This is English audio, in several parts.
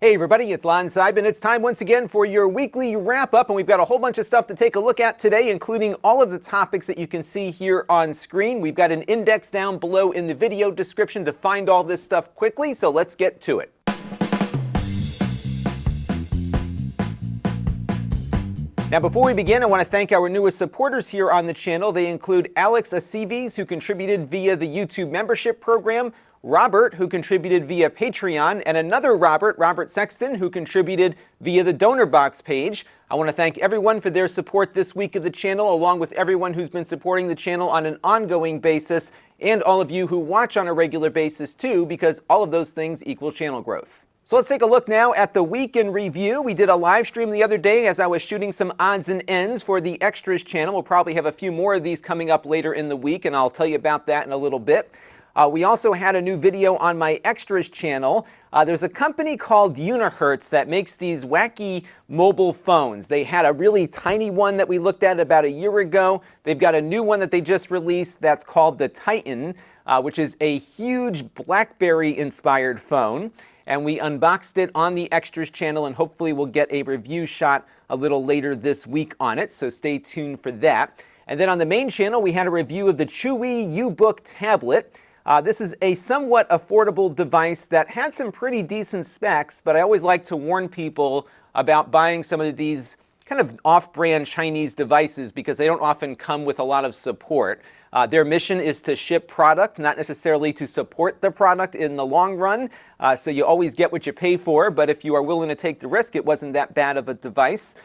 Hey everybody, it's Lon.TV, and it's time once again for your weekly wrap-up, and we've got a whole bunch of stuff to take a look at today, including all of the topics that you can see here on screen. We've got an index down below in the video description to find all this stuff quickly, so let's get to it. Now, before we begin, I want to thank our newest supporters here on the channel. They include Alex Aceves, who contributed via the YouTube membership program, Robert, who contributed via Patreon, and another Robert Sexton, who contributed via the donor box page. I want to thank everyone for their support this week of the channel, along with everyone who's been supporting the channel on an ongoing basis, and all of you who watch on a regular basis too, because all of those things equal channel growth. So let's take a look now at the week in review. We did a live stream the other day as I was shooting some odds and ends for the Extras channel. We'll probably have a few more of these coming up later in the week, and I'll tell you about that in a little bit. We also had a new video on my Extras channel. There's a company called Unihertz that makes these wacky mobile phones. They had a really tiny one that we looked at about a year ago. They've got a new one that they just released that's called the Titan, which is a huge BlackBerry-inspired phone. And we unboxed it on the Extras channel, and hopefully we'll get a review shot a little later this week on it, so stay tuned for that. And then on the main channel, we had a review of the Chewy U-Book tablet. This is a somewhat affordable device that had some pretty decent specs, but I always like to warn people about buying some of these kind of off-brand Chinese devices because they don't often come with a lot of support. Their mission is to ship product, not necessarily to support the product in the long run, so you always get what you pay for, but if you are willing to take the risk, it wasn't that bad of a device.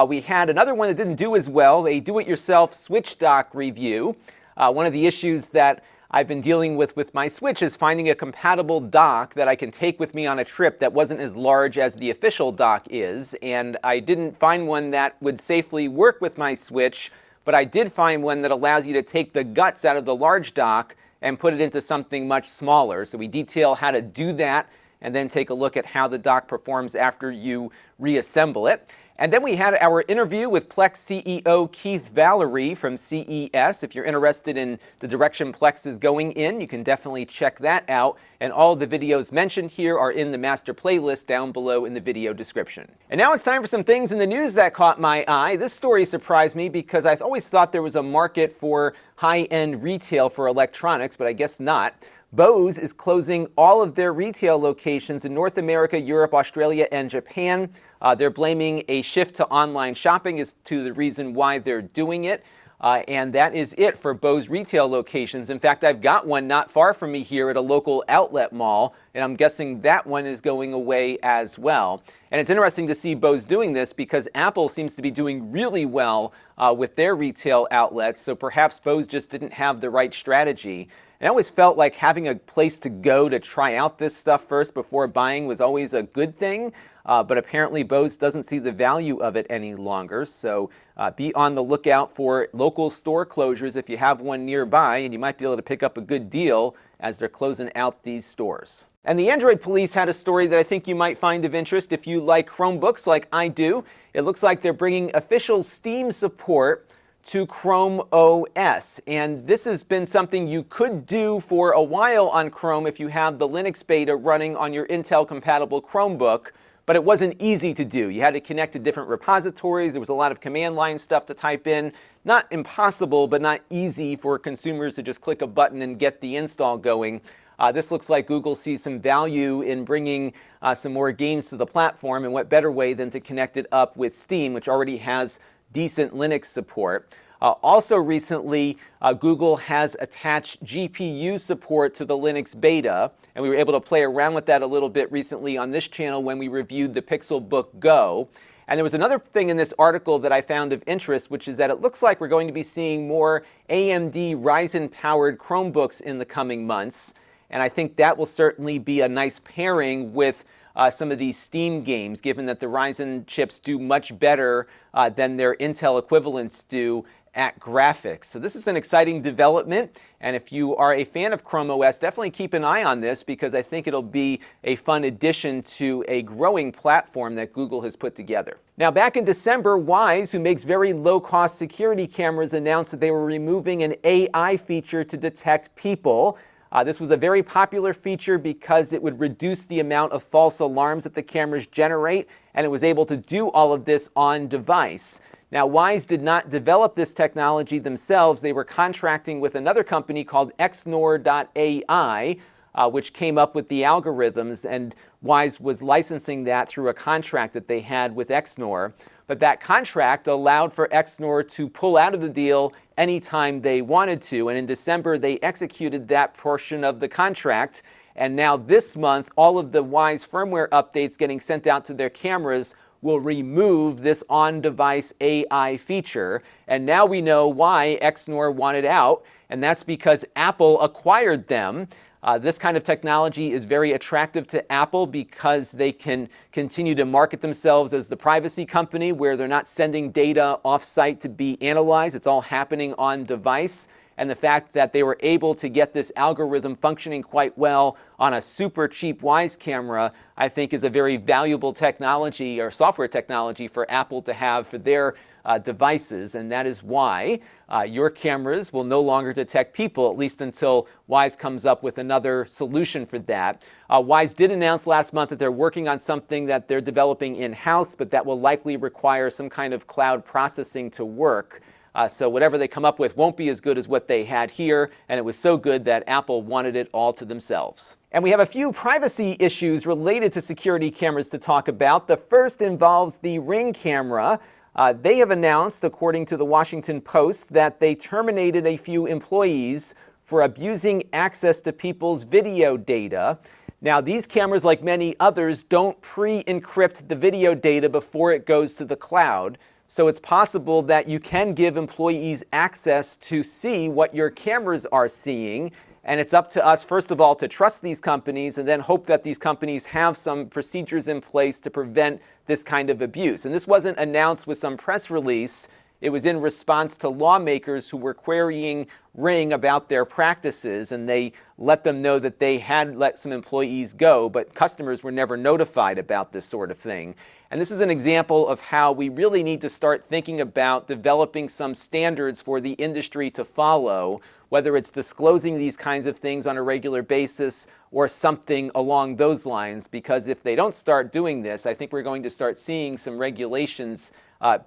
We had another one that didn't do as well, a do-it-yourself switch dock review. One of the issues that I've been dealing with my Switch is finding a compatible dock that I can take with me on a trip that wasn't as large as the official dock is, and I didn't find one that would safely work with my Switch, but I did find one that allows you to take the guts out of the large dock and put it into something much smaller. So we detail how to do that and then take a look at how the dock performs after you reassemble it. And then we had our interview with Plex CEO Keith Valerie from CES. If you're interested in the direction Plex is going in, you can definitely check that out. And all the videos mentioned here are in the master playlist down below in the video description. And now it's time for some things in the news that caught my eye. This story surprised me because I've always thought there was a market for high-end retail for electronics, but I guess not. Bose is closing all of their retail locations in North America, Europe, Australia, and Japan. They're blaming a shift to online shopping as to the reason why they're doing it. And that is it for Bose retail locations. In fact, I've got one not far from me here at a local outlet mall, and I'm guessing that one is going away as well. And it's interesting to see Bose doing this because Apple seems to be doing really well with their retail outlets, so perhaps Bose just didn't have the right strategy. And I always felt like having a place to go to try out this stuff first before buying was always a good thing, but apparently Bose doesn't see the value of it any longer, so be on the lookout for local store closures if you have one nearby, and you might be able to pick up a good deal as they're closing out these stores. And the Android police had a story that I think you might find of interest if you like Chromebooks like I do. It looks like they're bringing official Steam support to ChromeOS, and this has been something you could do for a while on Chrome if you have the Linux beta running on your Intel-compatible Chromebook, but it wasn't easy to do. You had to connect to different repositories. There was a lot of command line stuff to type in. Not impossible, but not easy for consumers to just click a button and get the install going. This looks like Google sees some value in bringing some more gains to the platform, and what better way than to connect it up with Steam, which already has decent Linux support. Also recently, Google has attached GPU support to the Linux beta, and we were able to play around with that a little bit recently on this channel when we reviewed the Pixelbook Go. And there was another thing in this article that I found of interest, which is that it looks like we're going to be seeing more AMD Ryzen-powered Chromebooks in the coming months, and I think that will certainly be a nice pairing with some of these Steam games, given that the Ryzen chips do much better than their Intel equivalents do at graphics. So this is an exciting development, and if you are a fan of ChromeOS, definitely keep an eye on this because I think it'll be a fun addition to a growing platform that Google has put together. Now, back in December, Wyze, who makes very low-cost security cameras, announced that they were removing an AI feature to detect people. This was a very popular feature because it would reduce the amount of false alarms that the cameras generate, and it was able to do all of this on device. Now, Wyze did not develop this technology themselves. They were contracting with another company called Xnor.ai, which came up with the algorithms, and Wyze was licensing that through a contract that they had with Xnor. But that contract allowed for Xnor to pull out of the deal anytime they wanted to, and in December they executed that portion of the contract, and now this month all of the Wyze firmware updates getting sent out to their cameras will remove this on-device AI feature, and now we know why Xnor wanted out, and that's because Apple acquired them. This kind of technology is very attractive to Apple because they can continue to market themselves as the privacy company where they're not sending data off-site to be analyzed. It's all happening on device. And the fact that they were able to get this algorithm functioning quite well on a super cheap Wyze camera, I think is a very valuable technology or software technology for Apple to have for their devices, and that is why your cameras will no longer detect people, at least until Wyze comes up with another solution for that. Wyze did announce last month that they're working on something that they're developing in-house, but that will likely require some kind of cloud processing to work. So whatever they come up with won't be as good as what they had here, and it was so good that Apple wanted it all to themselves. And we have a few privacy issues related to security cameras to talk about. The first involves the Ring camera. They have announced, according to the Washington Post, that they terminated a few employees for abusing access to people's video data. Now, these cameras, like many others, don't pre-encrypt the video data before it goes to the cloud. So it's possible that you can give employees access to see what your cameras are seeing. And it's up to us, first of all, to trust these companies and then hope that these companies have some procedures in place to prevent this kind of abuse. And this wasn't announced with some press release. It was in response to lawmakers who were querying Ring about their practices, and they let them know that they had let some employees go, but customers were never notified about this sort of thing. And this is an example of how we really need to start thinking about developing some standards for the industry to follow, whether it's disclosing these kinds of things on a regular basis or something along those lines, because if they don't start doing this, I think we're going to start seeing some regulations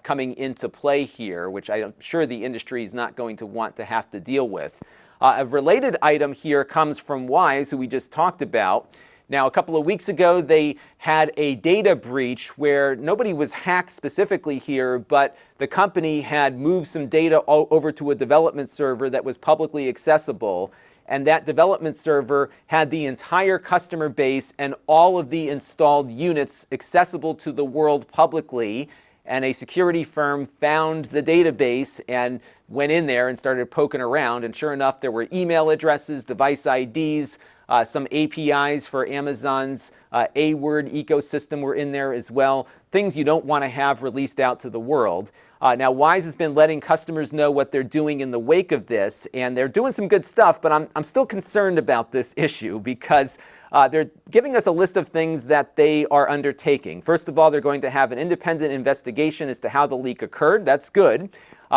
coming into play here, which I'm sure the industry is not going to want to have to deal with. A related item here comes from Wyze, who we just talked about. Now, a couple of weeks ago, they had a data breach where nobody was hacked specifically here, but the company had moved some data over to a development server that was publicly accessible. And that development server had the entire customer base and all of the installed units accessible to the world publicly. And a security firm found the database and went in there and started poking around. And sure enough, there were email addresses, device IDs, some APIs for Amazon's A-word ecosystem were in there as well. Things you don't want to have released out to the world. Now, Wyze has been letting customers know what they're doing in the wake of this, and they're doing some good stuff, but I'm still concerned about this issue because they're giving us a list of things that they are undertaking. First of all, they're going to have an independent investigation as to how the leak occurred. That's good.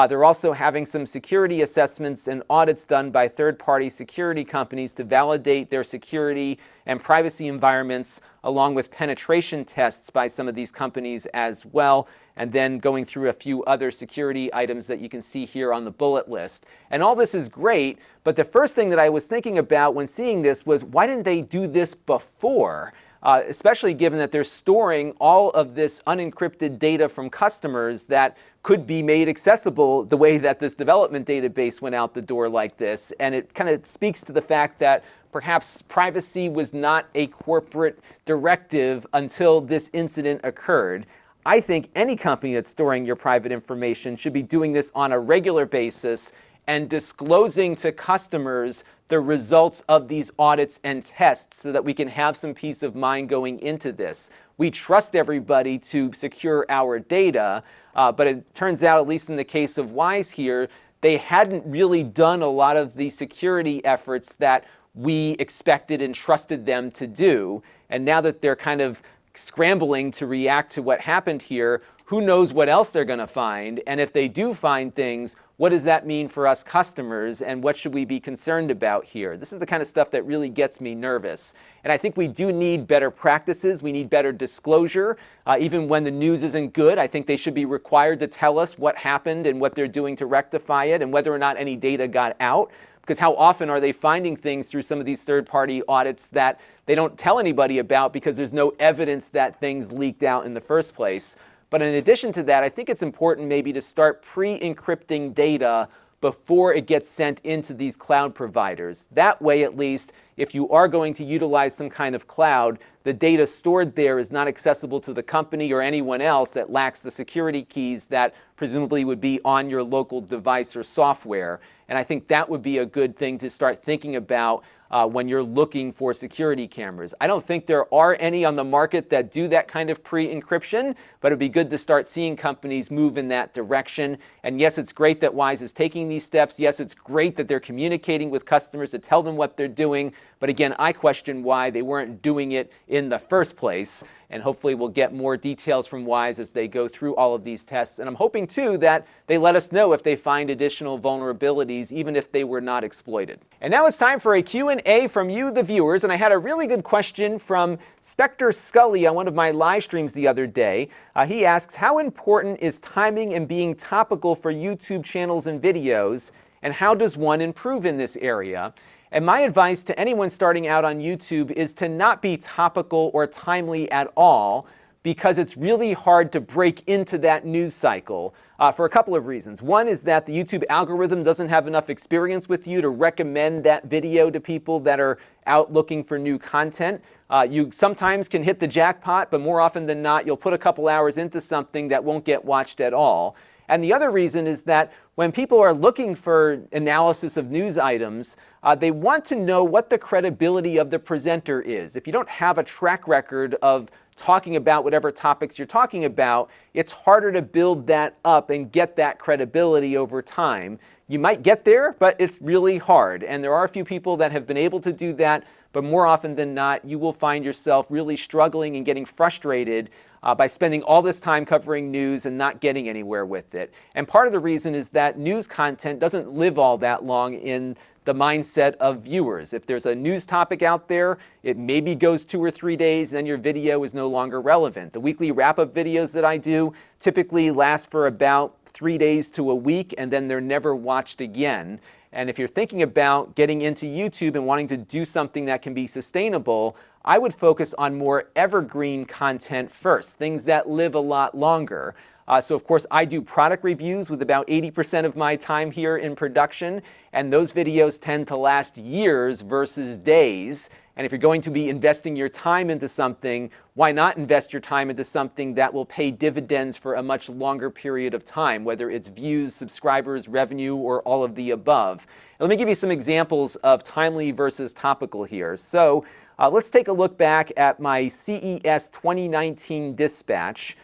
They're also having some security assessments and audits done by third-party security companies to validate their security and privacy environments, along with penetration tests by some of these companies as well, and then going through a few other security items that you can see here on the bullet list. And all this is great, but the first thing that I was thinking about when seeing this was, why didn't they do this before? Especially given that they're storing all of this unencrypted data from customers that could be made accessible the way that this development database went out the door like this. And it kind of speaks to the fact that perhaps privacy was not a corporate directive until this incident occurred. I think any company that's storing your private information should be doing this on a regular basis and disclosing to customers the results of these audits and tests so that we can have some peace of mind going into this. We trust everybody to secure our data, but it turns out, at least in the case of Wyze here, they hadn't really done a lot of the security efforts that we expected and trusted them to do. And now that they're kind of scrambling to react to what happened here, who knows what else they're going to find? And if they do find things, what does that mean for us customers, and what should we be concerned about here? This is the kind of stuff that really gets me nervous. And I think we do need better practices. We need better disclosure. Even when the news isn't good, I think they should be required to tell us what happened and what they're doing to rectify it, and whether or not any data got out. Because how often are they finding things through some of these third-party audits that they don't tell anybody about because there's no evidence that things leaked out in the first place? But in addition to that, I think it's important maybe to start pre-encrypting data before it gets sent into these cloud providers. That way, at least, if you are going to utilize some kind of cloud, the data stored there is not accessible to the company or anyone else that lacks the security keys that presumably would be on your local device or software. And I think that would be a good thing to start thinking about when you're looking for security cameras. I don't think there are any on the market that do that kind of pre-encryption, but it'd be good to start seeing companies move in that direction. And yes, it's great that Wyze is taking these steps. Yes, it's great that they're communicating with customers to tell them what they're doing. But again, I question why they weren't doing it in the first place. And hopefully we'll get more details from Wyze as they go through all of these tests. And I'm hoping, too, that they let us know if they find additional vulnerabilities, even if they were not exploited. And now it's time for a Q&A from you, the viewers. And I had a really good question from Spectre Scully on one of my live streams the other day. He asks, how important is timing and being topical for YouTube channels and videos? And how does one improve in this area? And my advice to anyone starting out on YouTube is to not be topical or timely at all, because it's really hard to break into that news cycle for a couple of reasons. One is that the YouTube algorithm doesn't have enough experience with you to recommend that video to people that are out looking for new content. You sometimes can hit the jackpot, but more often than not, you'll put a couple hours into something that won't get watched at all. And the other reason is that when people are looking for analysis of news items, they want to know what the credibility of the presenter is. If you don't have a track record of talking about whatever topics you're talking about, it's harder to build that up and get that credibility over time. You might get there, but it's really hard. And there are a few people that have been able to do that, but more often than not, you will find yourself really struggling and getting frustrated by spending all this time covering news and not getting anywhere with it. And part of the reason is that news content doesn't live all that long in the mindset of viewers. If there's a news topic out there, it maybe goes 2 or 3 days, and then your video is no longer relevant. The weekly wrap-up videos that I do typically last for about 3 days to a week, and then they're never watched again. And if you're thinking about getting into YouTube and wanting to do something that can be sustainable, I would focus on more evergreen content first, things that live a lot longer. So of course I do product reviews with about 80% of my time here in production, and those videos tend to last years versus days. And if you're going to be investing your time into something, why not invest your time into something that will pay dividends for a much longer period of time, whether it's views, subscribers, revenue, or all of the above. And let me give you some examples of timely versus topical here. So let's take a look back at my CES 2019 dispatch.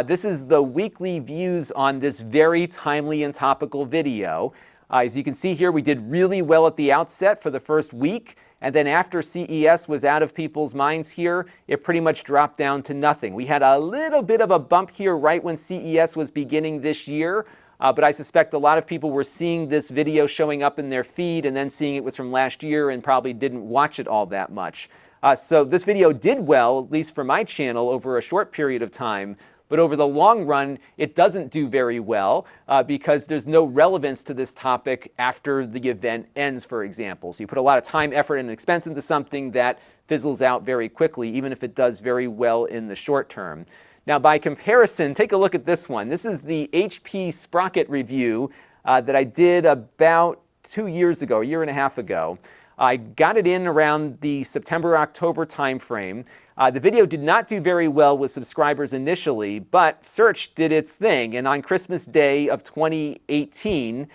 This is the weekly views on this very timely and topical video. As you can see here, we did really well at the outset for the first week. And then after CES was out of people's minds here, it pretty much dropped down to nothing. We had a little bit of a bump here right when CES was beginning this year. But I suspect a lot of people were seeing this video showing up in their feed and then seeing it was from last year and probably didn't watch it all that much. So this video did well, at least for my channel, over a short period of time. But over the long run, it doesn't do very well because there's no relevance to this topic after the event ends, for example. So you put a lot of time, effort, and expense into something that fizzles out very quickly, even if it does very well in the short term. Now, by comparison, take a look at this one. This is the HP Sprocket review that I did about 2 years ago, a year and a half ago. I got it in around the September-October timeframe. The video did not do very well with subscribers initially, but search did its thing. And on Christmas Day of 2018,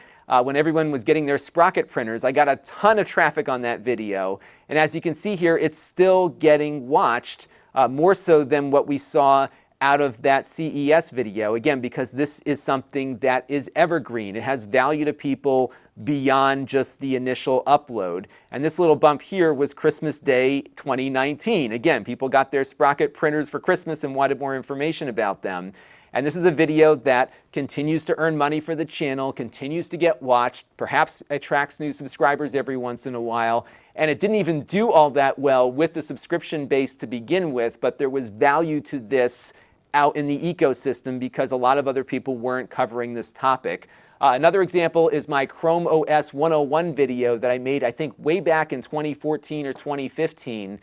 when everyone was getting their Sprocket printers, I got a ton of traffic on that video. And as you can see here, it's still getting watched, more so than what we saw out of that CES video. Again, because this is something that is evergreen. It has value to people beyond just the initial upload. And this little bump here was Christmas Day 2019. Again, people got their Sprocket printers for Christmas and wanted more information about them. And this is a video that continues to earn money for the channel, continues to get watched, perhaps attracts new subscribers every once in a while. And it didn't even do all that well with the subscription base to begin with, but there was value to this out in the ecosystem because a lot of other people weren't covering this topic. Another example is my ChromeOS 101 video that I made, I think, way back in 2014 or 2015.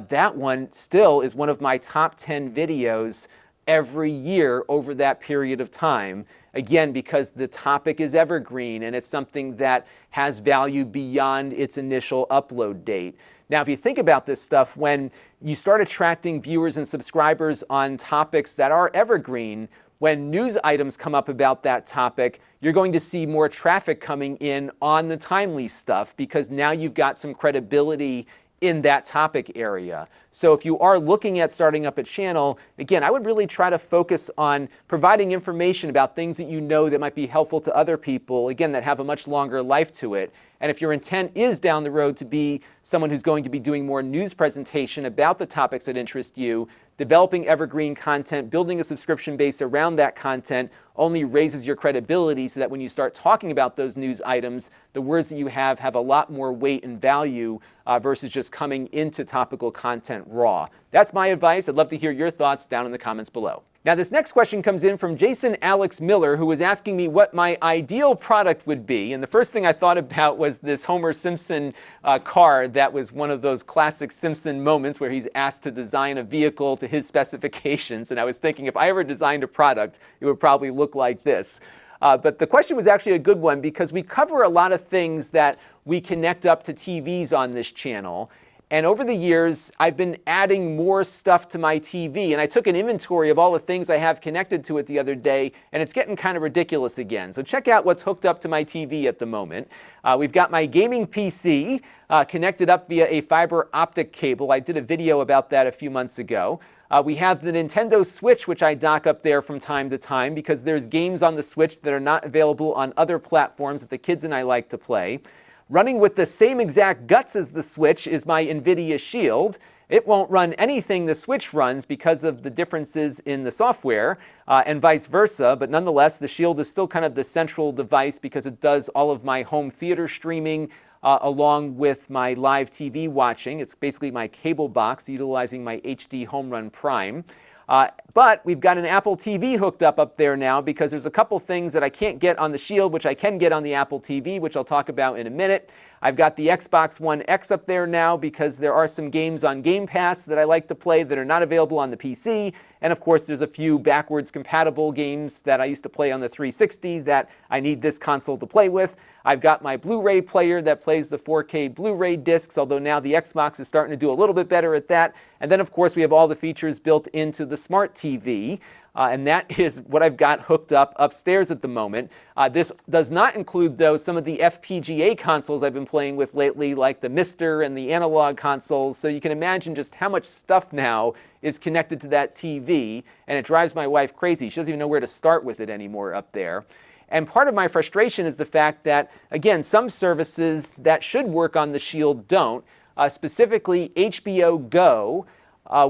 That one still is one of my top 10 videos every year over that period of time. Again, because the topic is evergreen and it's something that has value beyond its initial upload date. Now, if you think about this stuff, when you start attracting viewers and subscribers on topics that are evergreen, when news items come up about that topic, you're going to see more traffic coming in on the timely stuff because now you've got some credibility in that topic area. So if you are looking at starting up a channel, again, I would really try to focus on providing information about things that you know that might be helpful to other people, again, that have a much longer life to it. And if your intent is down the road to be someone who's going to be doing more news presentation about the topics that interest you, developing evergreen content, building a subscription base around that content only raises your credibility so that when you start talking about those news items, the words that you have a lot more weight and value versus just coming into topical content raw. That's my advice. I'd love to hear your thoughts down in the comments below. Now, this next question comes in from Jason Alex Miller, who was asking me what my ideal product would be. And the first thing I thought about was this Homer Simpson car that was one of those classic Simpson moments where he's asked to design a vehicle to his specifications. And I was thinking if I ever designed a product, it would probably look like this. But the question was actually a good one because we cover a lot of things that we connect up to TVs on this channel. And over the years, I've been adding more stuff to my TV. And I took an inventory of all the things I have connected to it the other day, and it's getting kind of ridiculous again. So check out what's hooked up to my TV at the moment. We've got my gaming PC connected up via a fiber optic cable. I did a video about that a few months ago. We have the Nintendo Switch, which I dock up there from time to time because there's games on the Switch that are not available on other platforms that the kids and I like to play. Running with the same exact guts as the Switch is my NVIDIA Shield. It won't run anything the Switch runs because of the differences in the software and vice versa, but nonetheless, the Shield is still kind of the central device because it does all of my home theater streaming along with my live TV watching. It's basically my cable box utilizing my HD Home Run Prime. But we've got an Apple TV hooked up there now because there's a couple things that I can't get on the Shield, which I can get on the Apple TV, which I'll talk about in a minute. I've got the Xbox One X up there now because there are some games on Game Pass that I like to play that are not available on the PC. And of course, there's a few backwards compatible games that I used to play on the 360 that I need this console to play with. I've got my Blu-ray player that plays the 4K Blu-ray discs, although now the Xbox is starting to do a little bit better at that. And then, of course, we have all the features built into the Smart TV. And that is what I've got hooked up upstairs at the moment. This does not include, though, some of the FPGA consoles I've been playing with lately, like the Mister and the analog consoles. So you can imagine just how much stuff now is connected to that TV. And it drives my wife crazy. She doesn't even know where to start with it anymore up there. And part of my frustration is the fact that, again, some services that should work on the Shield don't, specifically HBO Go,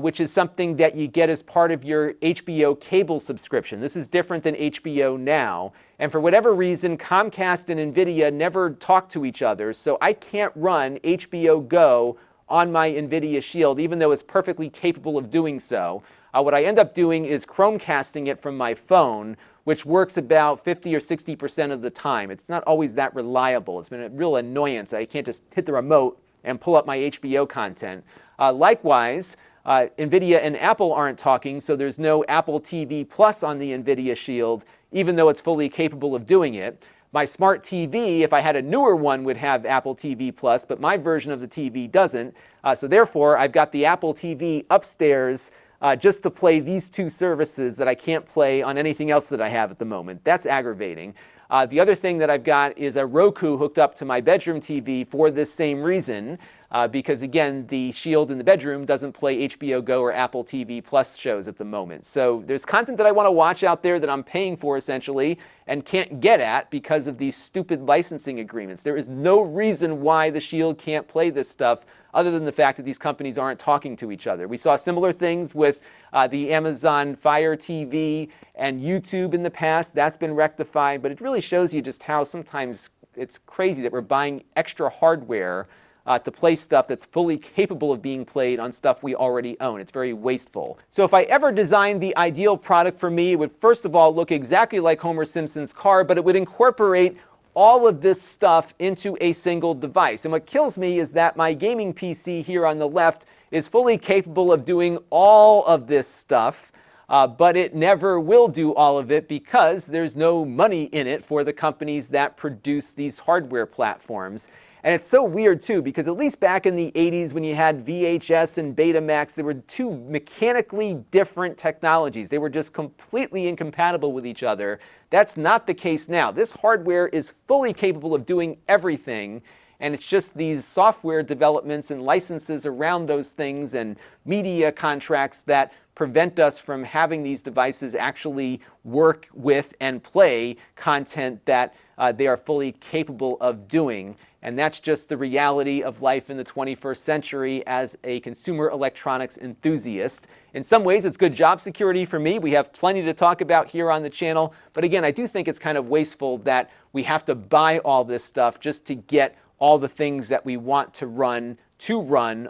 which is something that you get as part of your HBO cable subscription. This is different than HBO Now. And for whatever reason, Comcast and NVIDIA never talk to each other, so I can't run HBO Go on my NVIDIA Shield, even though it's perfectly capable of doing so. What I end up doing is Chromecasting it from my phone, which works about 50 or 60% of the time. It's not always that reliable. It's been a real annoyance. I can't just hit the remote and pull up my HBO content. Likewise, NVIDIA and Apple aren't talking, so there's no Apple TV Plus on the NVIDIA Shield, even though it's fully capable of doing it. My Smart TV, if I had a newer one, would have Apple TV Plus, but my version of the TV doesn't. So therefore, I've got the Apple TV upstairs just to play these two services that I can't play on anything else that I have at the moment. That's aggravating. The other thing that I've got is a Roku hooked up to my bedroom TV for this same reason. Because again, the Shield in the bedroom doesn't play HBO Go or Apple TV Plus shows at the moment. So there's content that I want to watch out there that I'm paying for essentially and can't get at because of these stupid licensing agreements. There is no reason why the Shield can't play this stuff other than the fact that these companies aren't talking to each other. We saw similar things with the Amazon Fire TV and YouTube in the past. That's been rectified, but it really shows you just how sometimes it's crazy that we're buying extra hardware to play stuff that's fully capable of being played on stuff we already own. It's very wasteful. So if I ever designed the ideal product for me, it would first of all look exactly like Homer Simpson's car, but it would incorporate all of this stuff into a single device. And what kills me is that my gaming PC here on the left is fully capable of doing all of this stuff, but it never will do all of it because there's no money in it for the companies that produce these hardware platforms. And it's so weird too, because at least back in the 80s when you had VHS and Betamax, there were two mechanically different technologies. They were just completely incompatible with each other. That's not the case now. This hardware is fully capable of doing everything, and it's just these software developments and licenses around those things and media contracts that prevent us from having these devices actually work with and play content that they are fully capable of doing. And that's just the reality of life in the 21st century as a consumer electronics enthusiast. In some ways, it's good job security for me. We have plenty to talk about here on the channel. But again, I do think it's kind of wasteful that we have to buy all this stuff just to get all the things that we want to run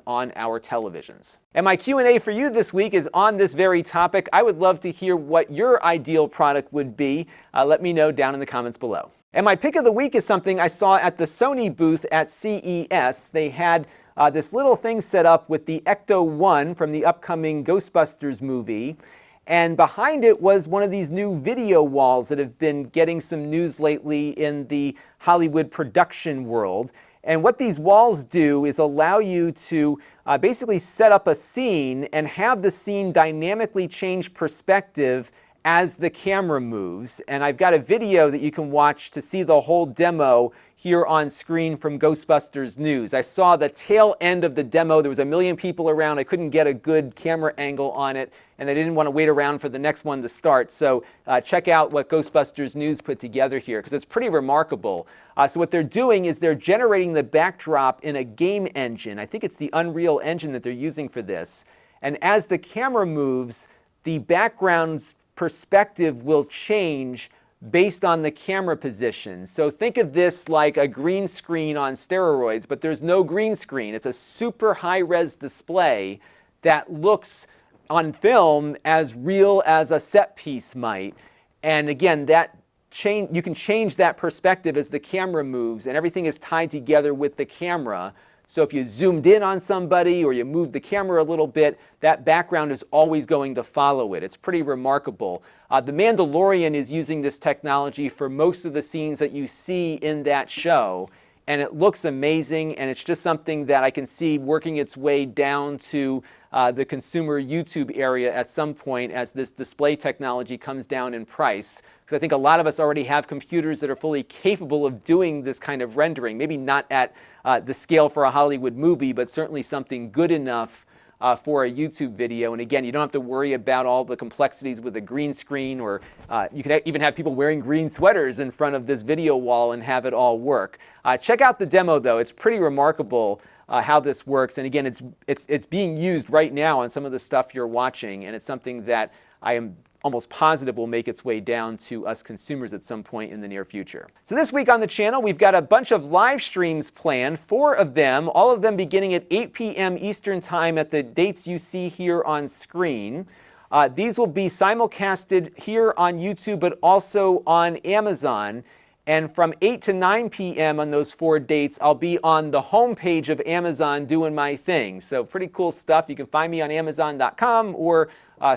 on our televisions. And my Q&A for you this week is on this very topic. I would love to hear what your ideal product would be. Let me know down in the comments below. And my pick of the week is something I saw at the Sony booth at CES. They had this little thing set up with the Ecto 1 from the upcoming Ghostbusters movie. And behind it was one of these new video walls that have been getting some news lately in the Hollywood production world. And what these walls do is allow you to basically set up a scene and have the scene dynamically change perspective as the camera moves. And I've got a video that you can watch to see the whole demo here on screen from Ghostbusters News. I saw the tail end of the demo. There was a million people around. I couldn't get a good camera angle on it, and I didn't want to wait around for the next one to start. So check out what Ghostbusters News put together here, because it's pretty remarkable. So what they're doing is they're generating the backdrop in a game engine. I think it's the Unreal Engine that they're using for this. And as the camera moves, the background's perspective will change based on the camera position. So think of this like a green screen on steroids, but there's no green screen. It's a super high-res display that looks on film as real as a set piece might. And again, you can change that perspective as the camera moves, and everything is tied together with the camera. So if you zoomed in on somebody or you moved the camera a little bit, that background is always going to follow it. It's pretty remarkable. The Mandalorian is using this technology for most of the scenes that you see in that show. And it looks amazing, and it's just something that I can see working its way down to the consumer YouTube area at some point as this display technology comes down in price. Because I think a lot of us already have computers that are fully capable of doing this kind of rendering. Maybe not at the scale for a Hollywood movie, but certainly something good enough for a YouTube video. And again, you don't have to worry about all the complexities with a green screen, or you can even have people wearing green sweaters in front of this video wall and have it all work. Check out the demo though. It's pretty remarkable how this works. And again, it's being used right now on some of the stuff you're watching, and it's something that I am almost positive will make its way down to us consumers at some point in the near future. So this week on the channel, we've got a bunch of live streams planned, 4 of them, all of them beginning at 8 p.m. Eastern Time at the dates you see here on screen. These will be simulcasted here on YouTube, but also on Amazon. And from 8 to 9 p.m. on those 4 dates, I'll be on the homepage of Amazon doing my thing. So pretty cool stuff. You can find me on Amazon.com or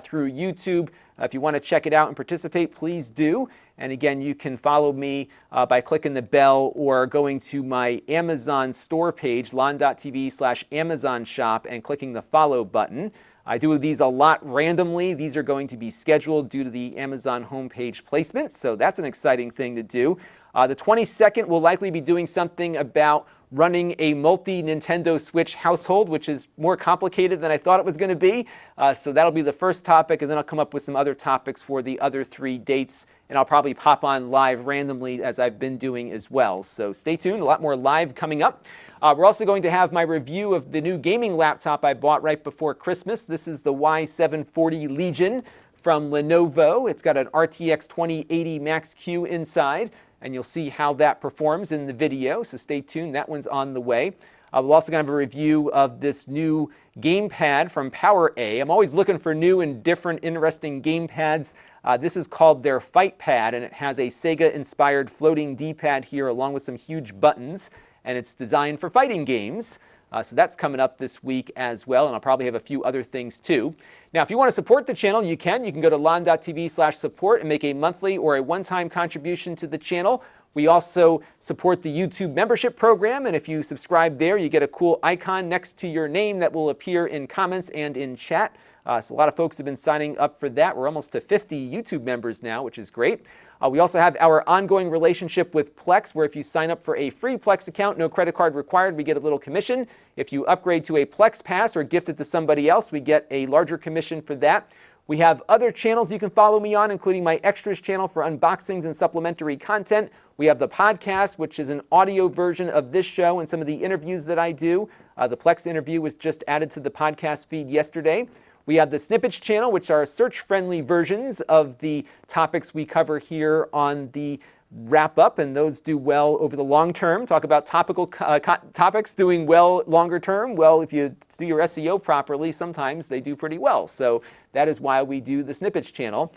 through YouTube. If you want to check it out and participate, please do. And again, you can follow me by clicking the bell or going to my Amazon store page, Lon.TV/Amazon shop, and clicking the follow button. I do these a lot randomly. These are going to be scheduled due to the Amazon homepage placement, so that's an exciting thing to do. The 22nd, we'll likely be doing something about running a multi-Nintendo Switch household, which is more complicated than I thought it was going to be. So that'll be the first topic, and then I'll come up with some other topics for the other 3 dates, and I'll probably pop on live randomly as I've been doing as well. So stay tuned, a lot more live coming up. We're also going to have my review of the new gaming laptop I bought right before Christmas. This is the Y740 Legion from Lenovo. It's got an RTX 2080 Max-Q inside, and you'll see how that performs in the video, so stay tuned. That one's on the way. We're also going to have a review of this new gamepad from PowerA. I'm always looking for new and different, interesting gamepads. This is called their Fight Pad, and it has a Sega-inspired floating D-pad here along with some huge buttons, and it's designed for fighting games. So that's coming up this week as well, and I'll probably have a few other things too. Now, if you want to support the channel, you can. You can go to Lon.TV/support and make a monthly or a one-time contribution to the channel. We also support the YouTube membership program, and if you subscribe there, you get a cool icon next to your name that will appear in comments and in chat. So a lot of folks have been signing up for that. We're almost to 50 YouTube members now, which is great. We also have our ongoing relationship with Plex, where if you sign up for a free Plex account, no credit card required, we get a little commission. If you upgrade to a Plex Pass or gift it to somebody else, we get a larger commission for that. We have other channels you can follow me on, including my Extras channel for unboxings and supplementary content. We have the podcast, which is an audio version of this show and some of the interviews that I do. The Plex interview was just added to the podcast feed yesterday. We have the Snippets channel, which are search-friendly versions of the topics we cover here on the wrap-up, and those do well over the long term. Talk about topical topics doing well longer term. Well, if you do your SEO properly, sometimes they do pretty well. So that is why we do the Snippets channel.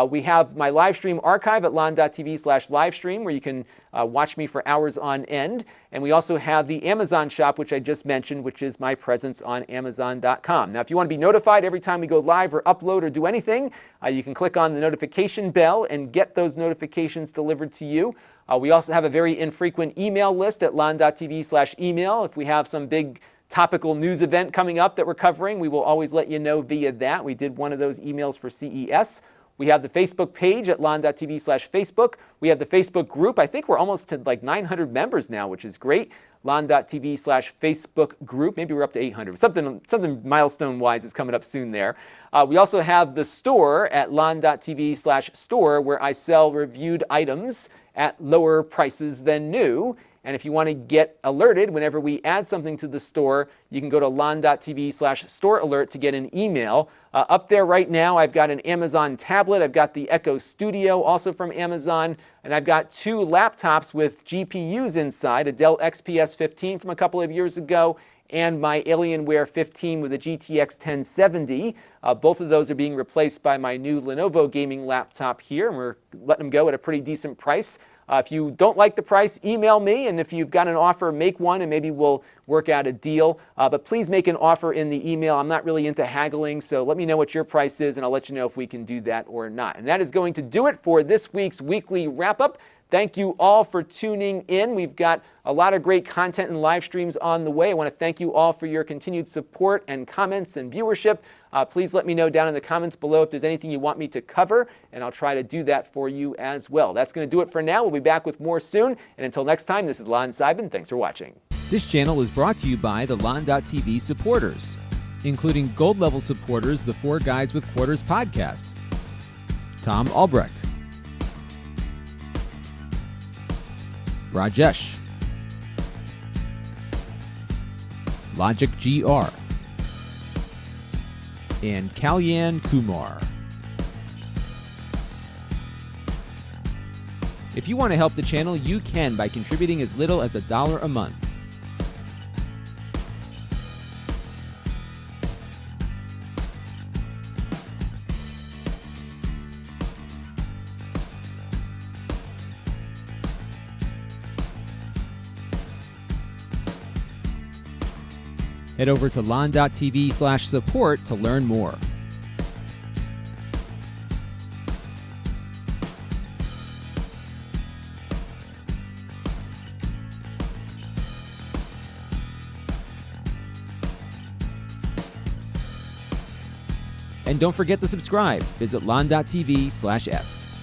We have my live stream archive at Lon.TV/livestream, where you can watch me for hours on end. And we also have the Amazon shop, which I just mentioned, which is my presence on Amazon.com. Now, if you want to be notified every time we go live or upload or do anything, you can click on the notification bell and get those notifications delivered to you. We also have a very infrequent email list at Lon.TV/email. If we have some big topical news event coming up that we're covering, we will always let you know via that. We did one of those emails for CES. We have the Facebook page at Lon.TV/Facebook. We have the Facebook group. I think we're almost to like 900 members now, which is great. Lon.TV/Facebook group. Maybe we're up to 800. Something milestone-wise is coming up soon there. We also have the store at Lon.TV/store, where I sell reviewed items at lower prices than new. And if you want to get alerted whenever we add something to the store, you can go to Lon.TV/store alert to get an email. Up there right now, I've got an Amazon tablet. I've got the Echo Studio, also from Amazon. And I've got 2 laptops with GPUs inside, a Dell XPS 15 from a couple of years ago, and my Alienware 15 with a GTX 1070. Both of those are being replaced by my new Lenovo gaming laptop here, and we're letting them go at a pretty decent price. If you don't like the price, email me, and if you've got an offer, make one, and maybe we'll work out a deal. But please make an offer in the email. I'm not really into haggling, so let me know what your price is, and I'll let you know if we can do that or not. And that is going to do it for this week's weekly wrap-up. Thank you all for tuning in. We've got a lot of great content and live streams on the way. I want to thank you all for your continued support and comments and viewership. Please let me know down in the comments below if there's anything you want me to cover, and I'll try to do that for you as well. That's going to do it for now. We'll be back with more soon. And until next time, this is Lon Seidman. Thanks for watching. This channel is brought to you by the Lon.TV supporters, including gold-level supporters, the 4 Guys with Quarters podcast, Tom Albrecht, Rajesh, Logic GR, and Kalyan Kumar. If you want to help the channel, you can by contributing as little as $1 a month. Head over to Lon.TV/support to learn more. And don't forget to subscribe. Visit Lon.TV/S.